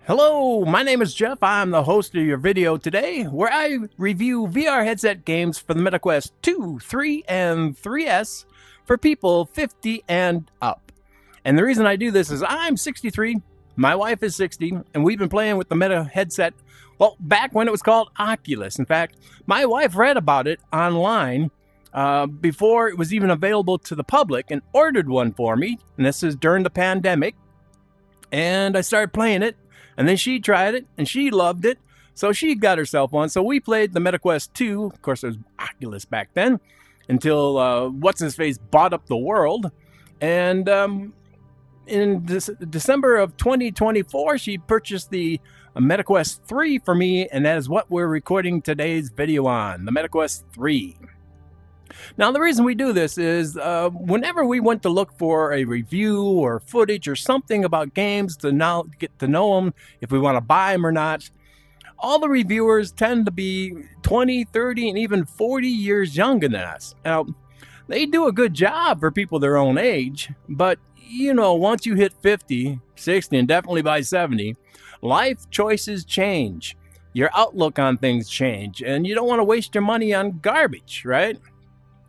Hello, my name is Jeff. I'm the host of your video today, where I review VR headset games for the MetaQuest 2, 3, and 3S for people 50 and up. And the reason I do this is I'm 63, my wife is 60, and we've been playing with the Meta headset, well, back when it was called Oculus. In fact, my wife read about it online before it was even available to the public and ordered one for me. And this is during the pandemic. And I started playing it. And then she tried it, and she loved it, so she got herself one. So we played the MetaQuest 2. Of course, it was Oculus back then, until What's-His-Face bought up the world. And in December of 2024, she purchased the MetaQuest 3 for me, and that is what we're recording today's video on, the MetaQuest 3. Now, the reason we do this is whenever we want to look for a review or footage or something about games to get to know them, if we want to buy them or not, all the reviewers tend to be 20, 30, and even 40 years younger than us. Now, they do a good job for people their own age, but, you know, once you hit 50, 60, and definitely by 70, life choices change. Your outlook on things change, and you don't want to waste your money on garbage, right?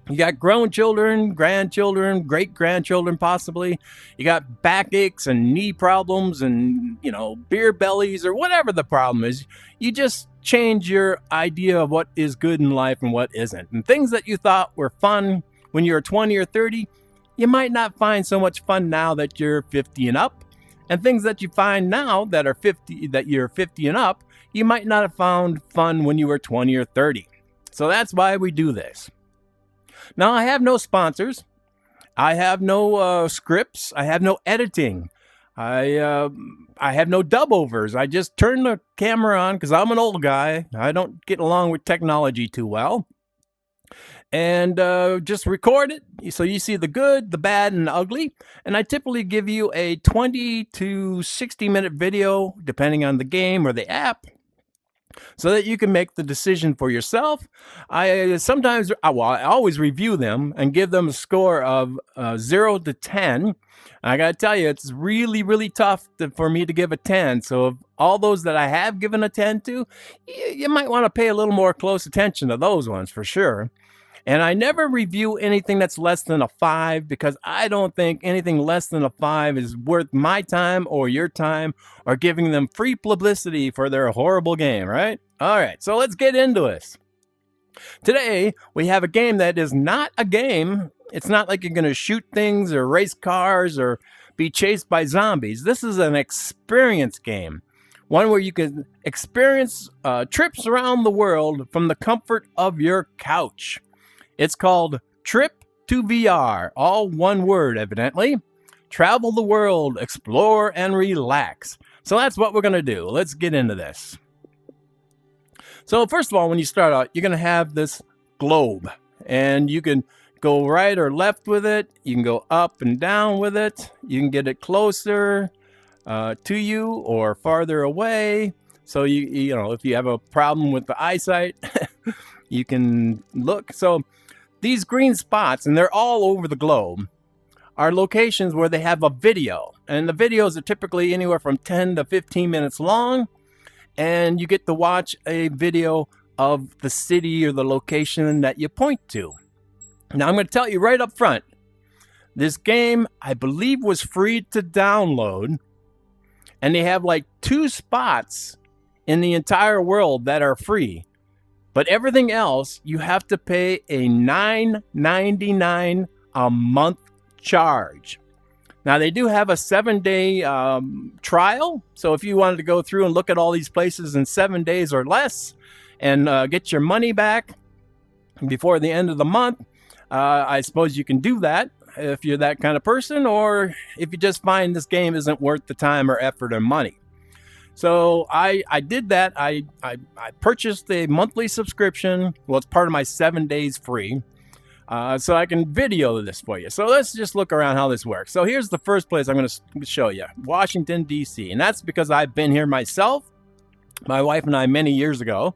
You got grown children, grandchildren, great-grandchildren possibly. You got backaches and knee problems and, you know, beer bellies or whatever the problem is. You just change your idea of what is good in life and what isn't. And things that you thought were fun when you were 20 or 30, you might not find so much fun now that you're 50 and up. And things that you find now that you're 50 and up, you might not have found fun when you were 20 or 30. So that's why we do this. Now, I have no sponsors. I have no scripts. I have no editing. I have no dub-overs. I just turn the camera on because I'm an old guy. I don't get along with technology too well. And just record it so you see the good, the bad, and the ugly. And I typically give you a 20 to 60-minute video, depending on the game or the app, so that you can make the decision for yourself. I always review them and give them a score of 0 to 10. I got to tell you, it's really, really tough for me to give a 10. So of all those that I have given a 10 to, you might want to pay a little more close attention to those ones for sure. And I never review anything that's less than a 5 because I don't think anything less than a 5 is worth my time or your time or giving them free publicity for their horrible game, right? All right, so let's get into this. Today, we have a game that is not a game. It's not like you're going to shoot things or race cars or be chased by zombies. This is an experience game. One where you can experience trips around the world from the comfort of your couch. It's called TripToVR, all one word, evidently. Travel the world, explore, and relax. So that's what we're going to do. Let's get into this. So first of all, when you start out, you're going to have this globe. And you can go right or left with it. You can go up and down with it. You can get it closer to you or farther away. So, you know, if you have a problem with the eyesight, you can look. So these green spots, and they're all over the globe, are locations where they have a video. And the videos are typically anywhere from 10 to 15 minutes long. And you get to watch a video of the city or the location that you point to. Now, I'm going to tell you right up front, this game, I believe, was free to download. And they have like 2 spots in the entire world that are free. But everything else, you have to pay a $9.99 a month charge. Now, they do have a 7-day trial. So if you wanted to go through and look at all these places in 7 days or less and get your money back before the end of the month, I suppose you can do that if you're that kind of person, or if you just find this game isn't worth the time or effort or money. So I did that. I purchased a monthly subscription. Well, it's part of my 7 days free. So I can video this for you. So let's just look around how this works. So here's the first place I'm going to show you, Washington, D.C. And that's because I've been here myself, my wife and I, many years ago.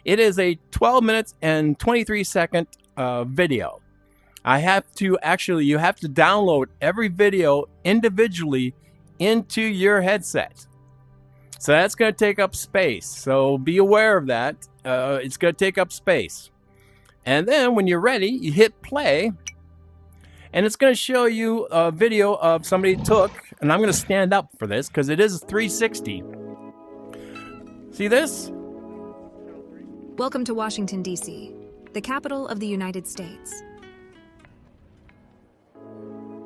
It is a 12 minutes and 23 second video. You have to download every video individually into your headset. So that's going to take up space. So be aware of that. It's going to take up space. And then when you're ready, you hit play. And it's going to show you a video of somebody took, and I'm going to stand up for this because it is 360. See this? Welcome to Washington, D.C., the capital of the United States.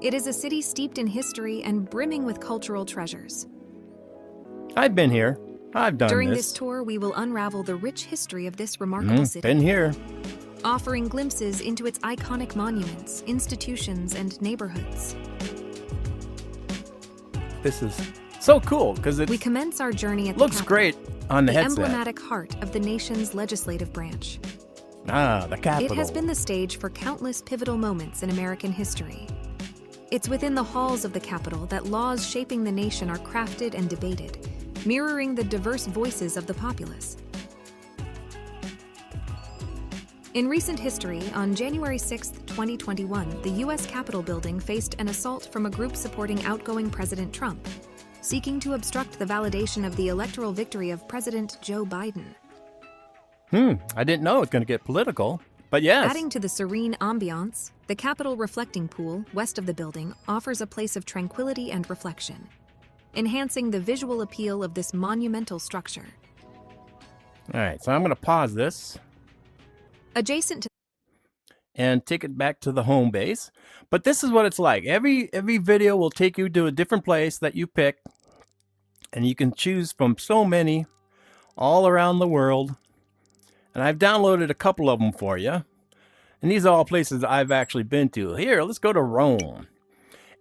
It is a city steeped in history and brimming with cultural treasures. I've been here. I've done During this tour, we will unravel the rich history of this remarkable city. Been here. Offering glimpses into its iconic monuments, institutions, and neighborhoods. This is so cool because it We commence our journey at looks the great on the headset. emblematic heart of the nation's legislative branch. Ah, the capital. It has been the stage for countless pivotal moments in American history. It's within the halls of the Capitol that laws shaping the nation are crafted and debated, mirroring the diverse voices of the populace. In recent history, on January 6, 2021, the U.S. Capitol building faced an assault from a group supporting outgoing President Trump, seeking to obstruct the validation of the electoral victory of President Joe Biden. I didn't know it was going to get political, but yes. Adding to the serene ambiance, the Capitol reflecting pool, west of the building, offers a place of tranquility and reflection, enhancing the visual appeal of this monumental structure. All right, so I'm going to pause this. Adjacent to and take it back to the home base. But this is what it's like. Every video will take you to a different place that you pick, and you can choose from so many all around the world. And I've downloaded a couple of them for you. And these are all places I've actually been to. Here, let's go to Rome.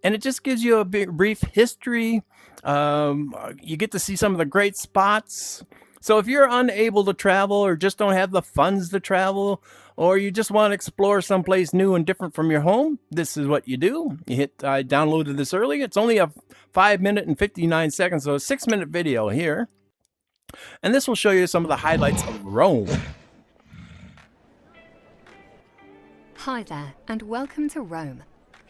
And it just gives you a brief history. You get to see some of the great spots. So if you're unable to travel or just don't have the funds to travel, or you just want to explore someplace new and different from your home, this is what you do. I downloaded this early. It's only a 5 minute and 59 seconds, so a 6-minute video here. And this will show you some of the highlights of Rome. Hi there, and welcome to Rome,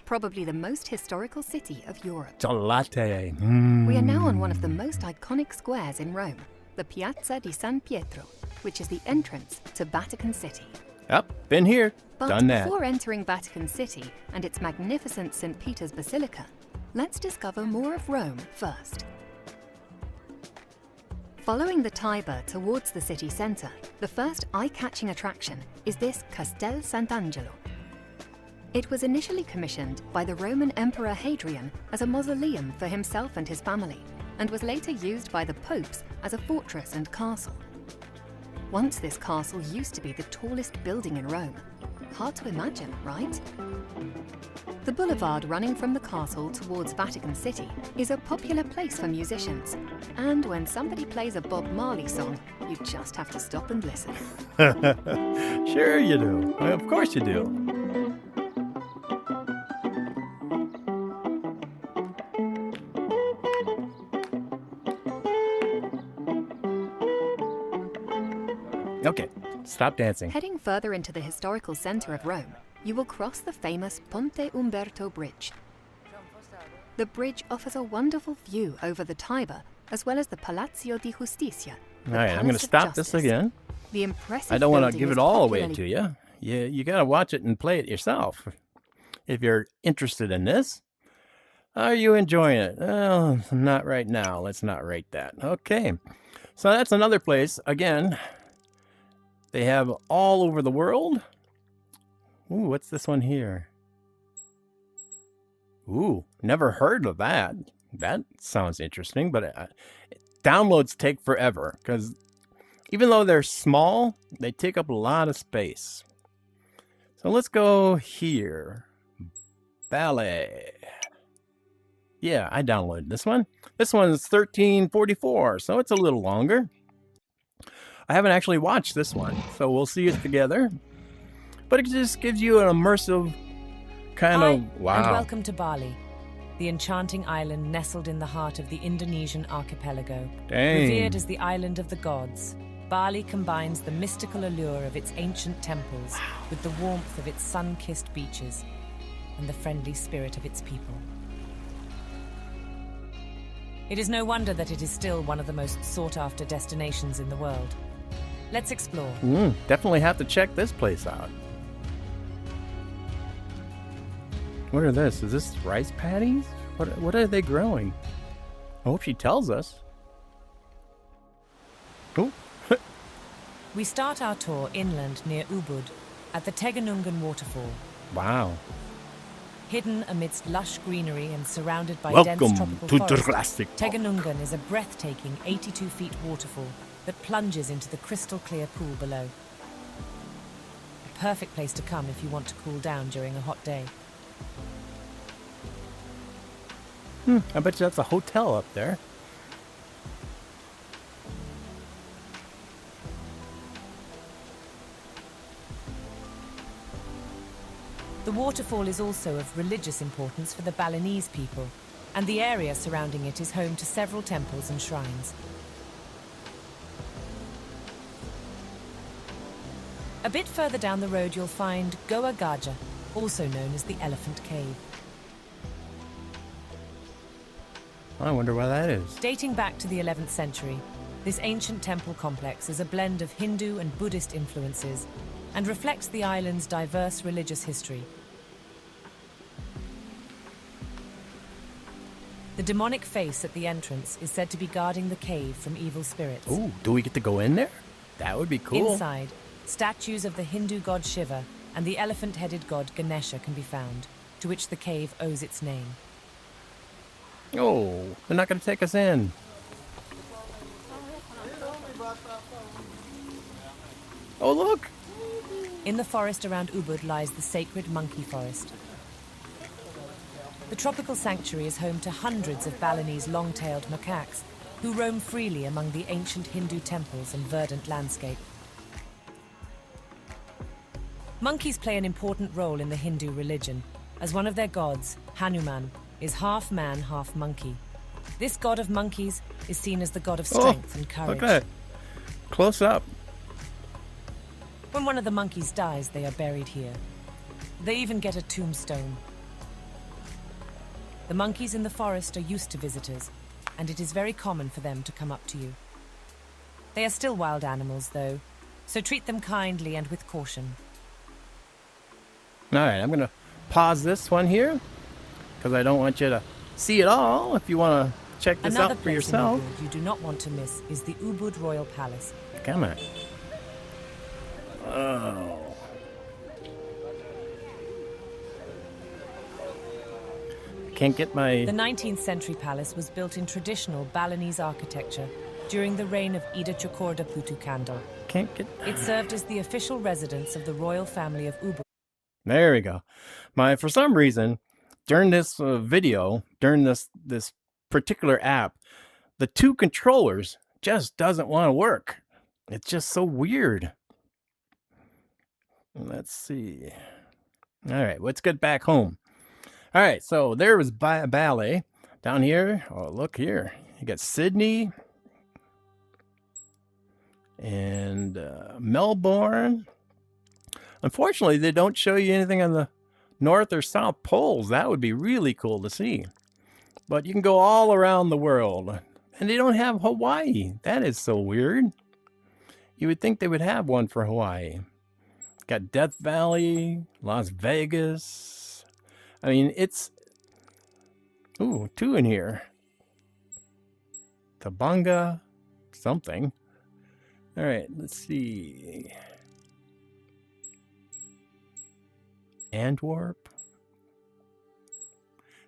probably the most historical city of Europe. Gelate. We are now on one of the most iconic squares in Rome, the Piazza di San Pietro, which is the entrance to Vatican City. Yep, been here, But done that. before entering Vatican City and its magnificent St. Peter's Basilica, let's discover more of Rome first. Following the Tiber towards the city centre, the first eye-catching attraction is this Castel Sant'Angelo. It was initially commissioned by the Roman Emperor Hadrian as a mausoleum for himself and his family, and was later used by the popes as a fortress and castle. Once this castle used to be the tallest building in Rome. Hard to imagine, right? The boulevard running from the castle towards Vatican City is a popular place for musicians. And when somebody plays a Bob Marley song, you just have to stop and listen. Sure you do. Of course you do. Okay, stop dancing. Heading further into the historical centre of Rome, you will cross the famous Ponte Umberto Bridge. The bridge offers a wonderful view over the Tiber, as well as the Palazzo di Giustizia. All right, I'm going to stop this again. The impressive I don't want to building give is it all away popularly- to you. You got to watch it and play it yourself if you're interested in this. Are you enjoying it? Oh, not right now. Let's not rate that. Okay, so that's another place. Again, they have all over the world. Ooh, what's this one here? Ooh, never heard of that. That sounds interesting, but downloads take forever because even though they're small, they take up a lot of space. So let's go here. Ballet. Yeah, I downloaded this one. This one's 1344, so it's a little longer. I haven't actually watched this one, so we'll see it together. But it just gives you an immersive kind Hi, of wow. and welcome to Bali, the enchanting island nestled in the heart of the Indonesian archipelago. Dang. Revered as the island of the gods, Bali combines the mystical allure of its ancient temples with the warmth of its sun-kissed beaches and the friendly spirit of its people. It is no wonder that it is still one of the most sought-after destinations in the world. Let's explore. Definitely have to check this place out. What are this? Is this rice paddies? What are they growing? I hope she tells us. Oh. We start our tour inland near Ubud at the Tegenungen waterfall. Wow. Hidden amidst lush greenery and surrounded by dense Welcome tropical to forest, Jurassic Park. Tegenungen is a breathtaking 82-feet waterfall that plunges into the crystal-clear pool below. A perfect place to come if you want to cool down during a hot day. I bet you that's a hotel up there. The waterfall is also of religious importance for the Balinese people, and the area surrounding it is home to several temples and shrines. A bit further down the road you'll find Goa Gajah, also known as the Elephant Cave. I wonder why that is. Dating back to the 11th century, this ancient temple complex is a blend of Hindu and Buddhist influences and reflects the island's diverse religious history. The demonic face at the entrance is said to be guarding the cave from evil spirits. Ooh, do we get to go in there? That would be cool. Inside, statues of the Hindu god Shiva and the elephant-headed god Ganesha can be found, to which the cave owes its name. Oh, they're not going to take us in. Oh, look! In the forest around Ubud lies the sacred monkey forest. The tropical sanctuary is home to hundreds of Balinese long-tailed macaques who roam freely among the ancient Hindu temples and verdant landscape. Monkeys play an important role in the Hindu religion, as one of their gods, Hanuman, is half man, half monkey. This god of monkeys is seen as the god of strength and courage. Look at it. Close up. When one of the monkeys dies, they are buried here. They even get a tombstone. The monkeys in the forest are used to visitors, and it is very common for them to come up to you. They are still wild animals, though, so treat them kindly and with caution. All right, I'm going to pause this one here because I don't want you to see it all. If you want to check this Another out for place yourself. in Ubud you do not want to miss is the Ubud Royal Palace. Come on. Oh. Can't get my... The 19th century palace was built in traditional Balinese architecture during the reign of Ida Chokorda Putu Kandor. Can't get... It served as the official residence of the royal family of Ubud. There we go. For some reason, during this video, during this particular app, the two controllers just doesn't want to work. It's just so weird. Let's see. All right, let's get back home. All right, so there was Bali down here. Oh, look here. You got Sydney and Melbourne. Unfortunately, they don't show you anything on the North or South poles. That would be really cool to see. But you can go all around the world. And they don't have Hawaii. That is so weird. You would think they would have one for Hawaii. Got Death Valley, Las Vegas. I mean, it's... Ooh, two in here. Tabanga, something. All right, let's see. Antwerp.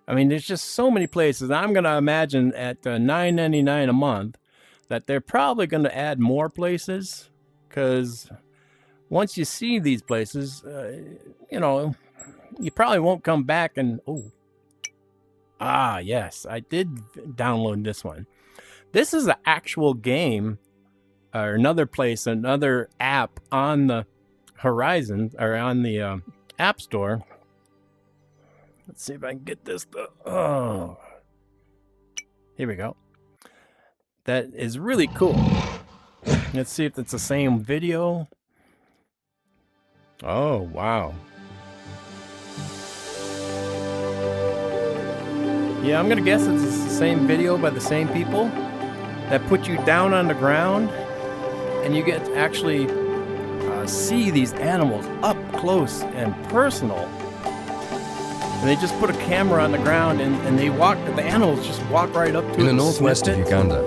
I mean, there's just so many places. I'm going to imagine at $9.99 a month that they're probably going to add more places, because once you see these places, you know, you probably won't come back and... Oh, yes, I did download this one. This is an actual game, or another place, another app on the horizon, or on the App Store. Let's see if I can get this. Oh, here we go. That is really cool. Let's see if it's the same video. Oh, wow. Yeah, I'm gonna guess it's the same video by the same people that put you down on the ground, and you get to actually see these animals up close and personal. And they just put a camera on the ground, and the animals just walk right up to it. In the northwest of Uganda,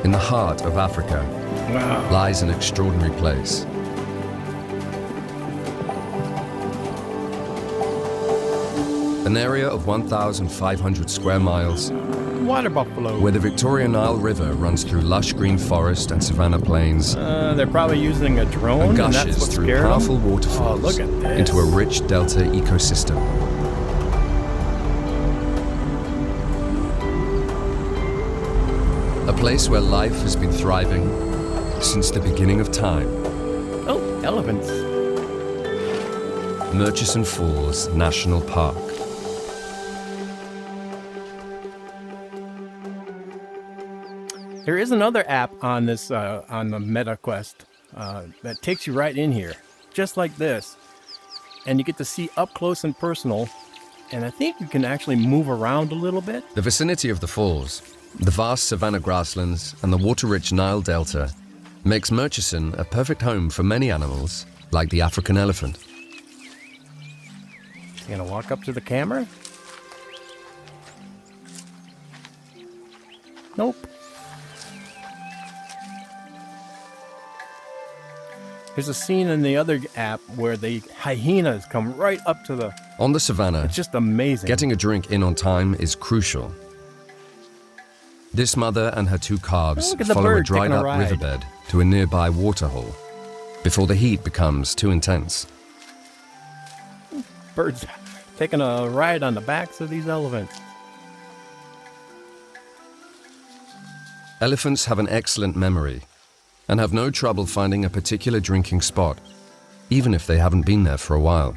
in the heart of Africa, Wow. lies an extraordinary place. An area of 1,500 square miles Water buffalo. where the Victoria Nile River runs through lush green forest and savanna plains They're probably using a drone, and and that's gushes what through scared them. powerful Oh, waterfalls look at this. into a rich delta ecosystem. A place where life has been thriving since the beginning of time. Oh, elephants. Murchison Falls National Park. There is another app on this on the MetaQuest that takes you right in here, just like this, and you get to see up close and personal. And I think you can actually move around a little bit. The vicinity of the falls, the vast savanna grasslands, and the water-rich Nile Delta makes Murchison a perfect home for many animals, like the African elephant. You gonna walk up to the camera? Nope. There's a scene in the other app where the hyenas come right up to the... On the savanna, It's just amazing. getting a drink in on time is crucial. This mother and her two calves Look at the follow a bird taking a dried-up ride. riverbed to a nearby waterhole before the heat becomes too intense. Birds taking a ride on the backs of these elephants. Elephants have an excellent memory and have no trouble finding a particular drinking spot, even if they haven't been there for a while.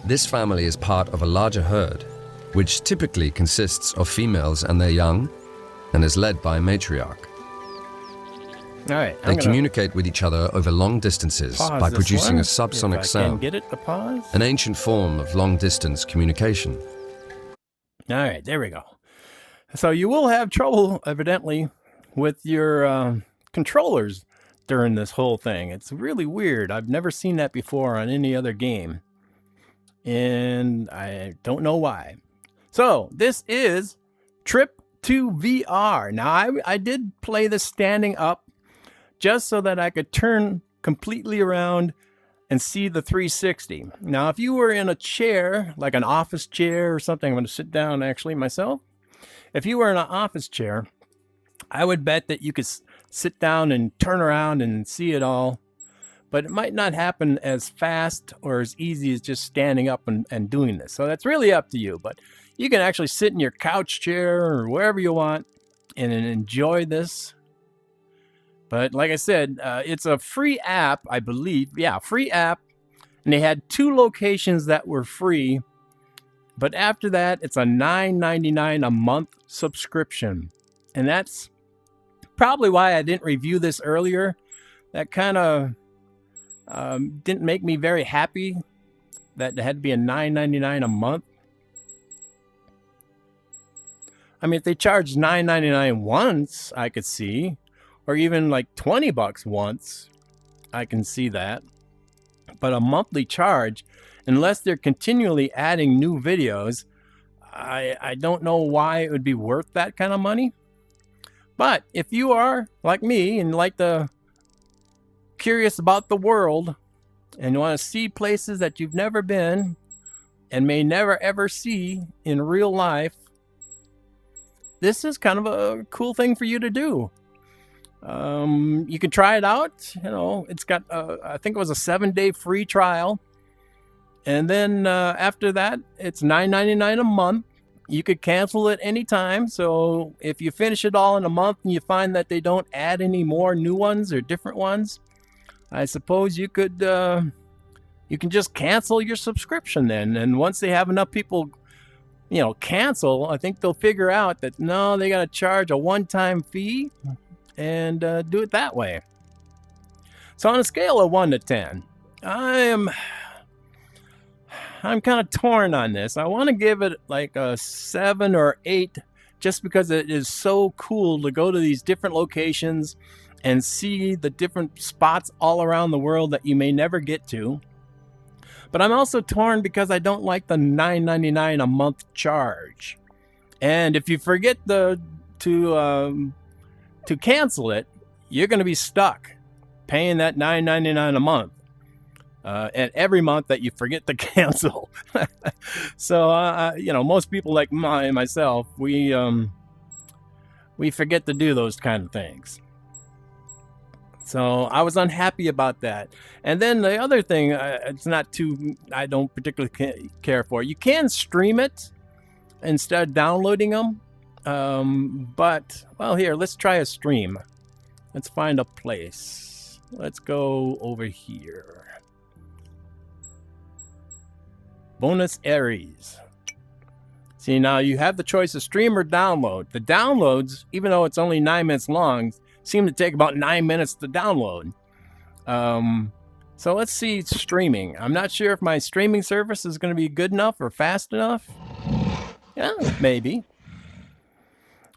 This family is part of a larger herd, which typically consists of females and their young, and is led by a matriarch. All right, They communicate with each other over long distances by producing a subsonic sound, Get it to pause. an ancient form of long-distance communication. All right, there we go. So you will have trouble, evidently, with your controllers during this whole thing. It's really weird. I've never seen that before on any other game, and I don't know why. So this is TripToVR. Now, I did play this standing up just so that I could turn completely around and see the 360. Now, if you were in a chair, like an office chair or something, I'm going to sit down actually myself. If you were in an office chair, I would bet that you could sit down and turn around and see it all, but it might not happen as fast or as easy as just standing up and doing this. So that's really up to you, but you can actually sit in your couch chair or wherever you want and enjoy this. But like I said, it's a free app, I believe. Yeah, free app. And they had 2 locations that were free. But after that, it's a $9.99 a month subscription. And that's probably why I didn't review this earlier. That kind of didn't make me very happy that it had to be a $9.99 a month. I mean, if they charged $9.99 once, I could see. Or even like $20 once, I can see that. But a monthly charge, unless they're continually adding new videos, I don't know why it would be worth that kind of money. But if you are like me and like the curious about the world and you want to see places that you've never been and may never ever see in real life, this is kind of a cool thing for you to do. You can try it out. You know, it's got I think it was a 7-day free trial, and then after that it's $9.99 a month. You could cancel it anytime. So if you finish it all in a month and you find that they don't add any more new ones or different ones, I suppose you could you can just cancel your subscription then. And once they have enough people, you know, cancel, I think they'll figure out that no, they got to charge a one-time fee and do it that way. So on a scale of 1 to 10, I'm kind of torn on this. I want to give it like a 7 or 8 just because it is so cool to go to these different locations and see the different spots all around the world that you may never get to. But I'm also torn because I don't like the $9.99 a month charge. And if you forget to cancel it, you're going to be stuck paying that $9.99 a month. And every month that you forget to cancel. So, most people like myself, we forget to do those kind of things. So I was unhappy about that. And then the other thing, I don't particularly care for. You can stream it instead of downloading them. But, well, here, let's try a stream. Let's find a place. Let's go over here. Buenos Aires. See, now you have the choice of stream or download. The downloads, even though it's only 9 minutes long, seem to take about 9 minutes to download. So let's see streaming. I'm not sure if my streaming service is going to be good enough or fast enough. Yeah, maybe.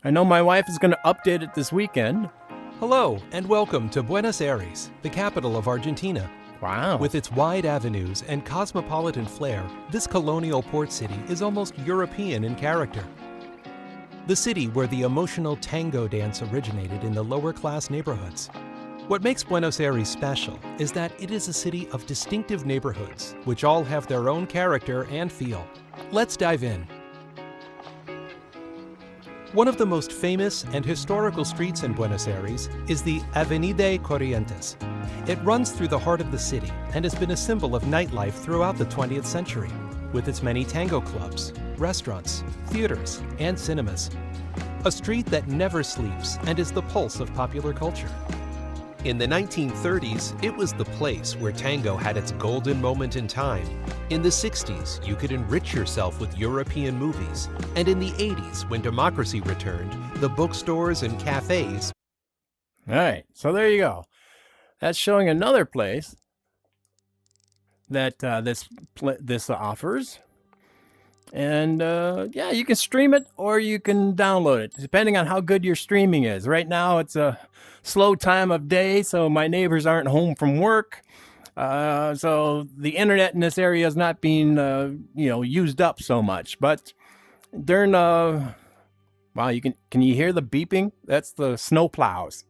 I know my wife is going to update it this weekend. Hello, and welcome to Buenos Aires, the capital of Argentina. Wow. With its wide avenues and cosmopolitan flair, this colonial port city is almost European in character. The city where the emotional tango dance originated in the lower-class neighborhoods. What makes Buenos Aires special is that it is a city of distinctive neighborhoods, which all have their own character and feel. Let's dive in. One of the most famous and historical streets in Buenos Aires is the Avenida Corrientes. It runs through the heart of the city and has been a symbol of nightlife throughout the 20th century, with its many tango clubs, restaurants, theaters, and cinemas. A street that never sleeps and is the pulse of popular culture. In the 1930s, it was the place where tango had its golden moment in time. In the 60s, you could enrich yourself with European movies. And in the 80s, when democracy returned, the bookstores and cafes. All right, so there you go. That's showing another place that this offers. And yeah, you can stream it or you can download it, depending on how good your streaming is. Right now, it's a slow time of day, so my neighbors aren't home from work. So the internet in this area is not being, used up so much. But during, wow, can you hear the beeping? That's the snow plows.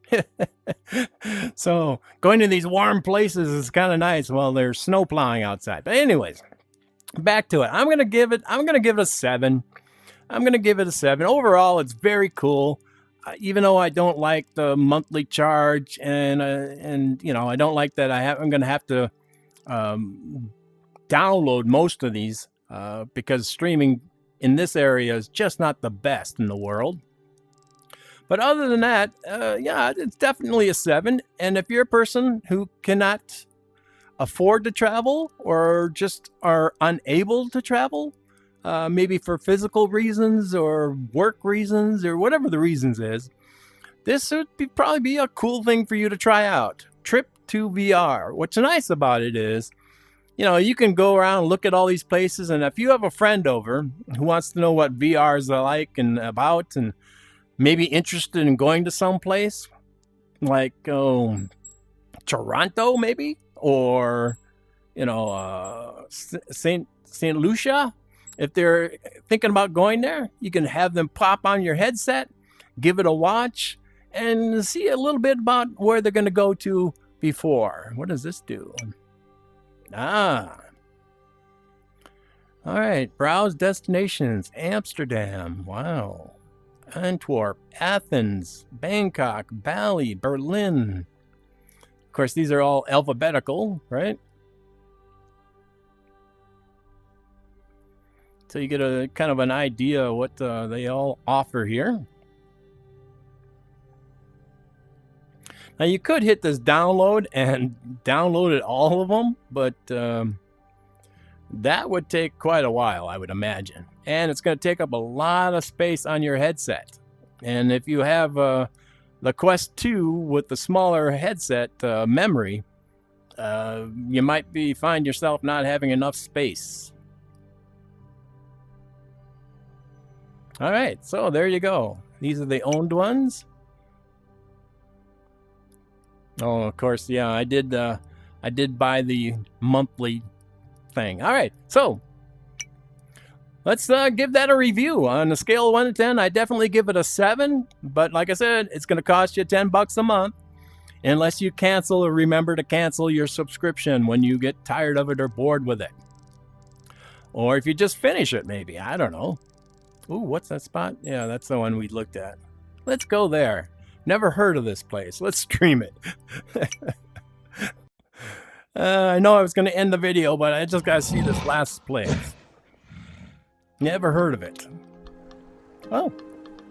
So going to these warm places is kind of nice while there's snow plowing outside. But anyways, back to it. I'm gonna give it a 7. I'm gonna give it a 7. Overall, it's very cool. Even though I don't like the monthly charge, and I don't like that I'm gonna have to download most of these because streaming in this area is just not the best in the world. But other than that, yeah, it's definitely a 7. And if you're a person who cannot afford to travel or just are unable to travel, maybe for physical reasons or work reasons or whatever the reasons is, this would probably be a cool thing for you to try out. TripToVR. What's nice about it is, you can go around and look at all these places, and if you have a friend over who wants to know what VR is like and about, and maybe interested in going to some place like Toronto, maybe, or Saint Lucia. If they're thinking about going there, you can have them pop on your headset, give it a watch, and see a little bit about where they're going to go to before. What does this do? All right. Browse destinations. Amsterdam. Wow. Antwerp. Athens. Bangkok. Bali. Berlin. Of course, these are all alphabetical, right? So you get a kind of an idea of what they all offer here. Now you could hit this download and download it, all of them, but that would take quite a while, I would imagine. And it's going to take up a lot of space on your headset. And if you have the Quest 2 with the smaller headset memory, you might find yourself not having enough space. All right, so there you go. These are the owned ones. Oh, of course, yeah, I did buy the monthly thing. All right, so let's give that a review. On a scale of 1 to 10, I definitely give it a 7. But like I said, it's going to cost you $10 a month unless you cancel or remember to cancel your subscription when you get tired of it or bored with it. Or if you just finish it, maybe. I don't know. Ooh, what's that spot? Yeah, that's the one we looked at. Let's go there. Never heard of this place. Let's stream it. I know I was going to end the video, but I just got to see this last place. Never heard of it. Oh.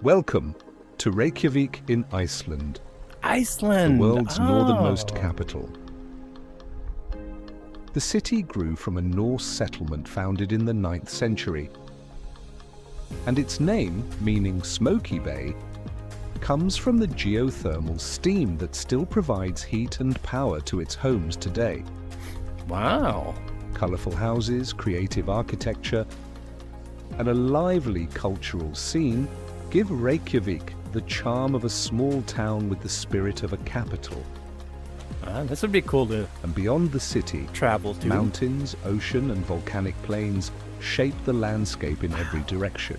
Welcome to Reykjavik in Iceland. Iceland. The world's northernmost capital. The city grew from a Norse settlement founded in the 9th century. And its name, meaning smoky bay, comes from the geothermal steam that still provides heat and power to its homes today. Wow. Colourful houses, creative architecture, and a lively cultural scene give Reykjavik the charm of a small town with the spirit of a capital. This would be cool to And beyond the city, travel to. mountains, ocean, and volcanic plains shape the landscape in every direction.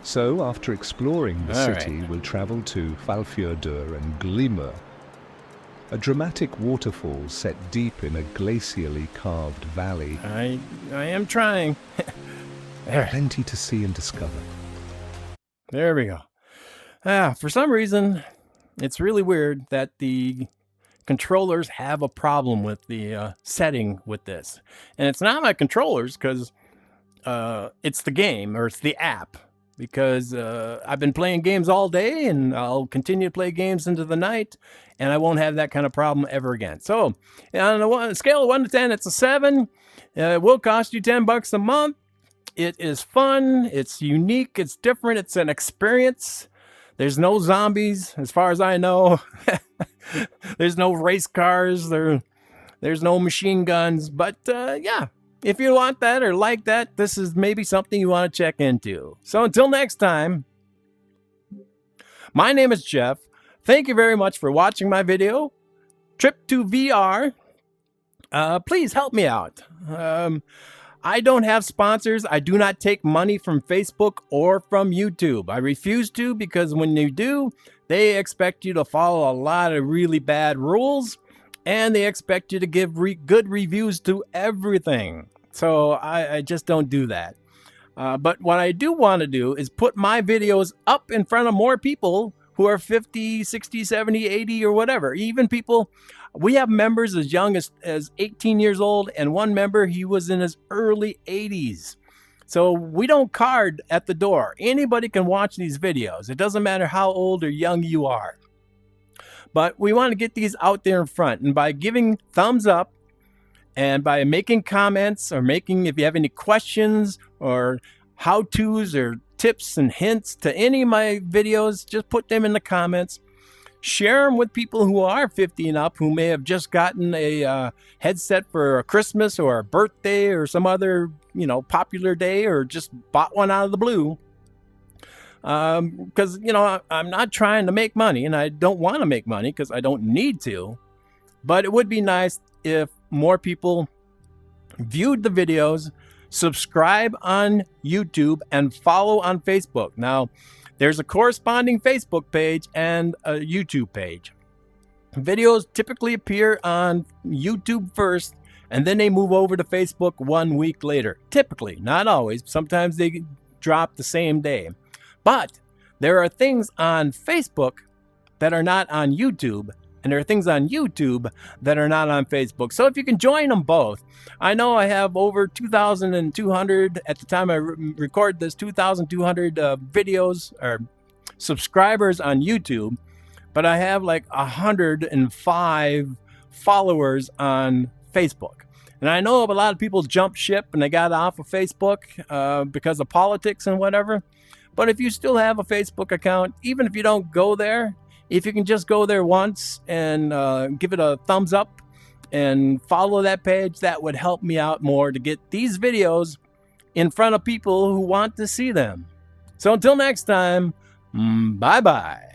So, after exploring the city, we'll travel to Hvalfjörður and Glimmer, a dramatic waterfall set deep in a glacially carved valley. I am trying. There. Plenty to see and discover. There we go. For some reason, it's really weird that the controllers have a problem with the setting with this. And it's not my controllers, because it's the game, or it's the app. Because I've been playing games all day, and I'll continue to play games into the night, and I won't have that kind of problem ever again. So, on a scale of 1 to 10, it's a 7. It will cost you $10 a month. It is fun. It's unique. It's different. It's an experience. There's no zombies, as far as I know. There's no race cars. There's no machine guns. But yeah. If you want that or like that, this is maybe something you want to check into. So until next time, my name is Jeff. Thank you very much for watching my video. TripToVR. Please help me out. I don't have sponsors. I do not take money from Facebook or from YouTube. I refuse to, because when you do, they expect you to follow a lot of really bad rules, and they expect you to give good reviews to everything. So I just don't do that. But what I do want to do is put my videos up in front of more people who are 50, 60, 70, 80, or whatever. Even people, we have members as young as 18 years old, and one member, he was in his early 80s. So we don't card at the door. Anybody can watch these videos. It doesn't matter how old or young you are. But we want to get these out there in front. And by giving thumbs up, and by making comments, or if you have any questions or how-tos or tips and hints to any of my videos, just put them in the comments. Share them with people who are 50 and up, who may have just gotten a headset for a Christmas or a birthday or some other, popular day, or just bought one out of the blue. Because, I'm not trying to make money, and I don't want to make money because I don't need to. But it would be nice if more people viewed the videos, subscribe on YouTube, and follow on Facebook. Now, there's a corresponding Facebook page and a YouTube page. Videos typically appear on YouTube first, and then they move over to Facebook 1 week later. Typically, not always. Sometimes they drop the same day. But there are things on Facebook that are not on YouTube, and there are things on YouTube that are not on Facebook. So if you can join them both. I know I have over 2,200, at the time I record this, 2,200 videos or subscribers on YouTube, but I have like 105 followers on Facebook. And I know a lot of people jumped ship and they got off of Facebook because of politics and whatever. But if you still have a Facebook account, even if you don't go there, If you can just go there once and give it a thumbs up and follow that page, that would help me out more to get these videos in front of people who want to see them. So until next time, bye-bye.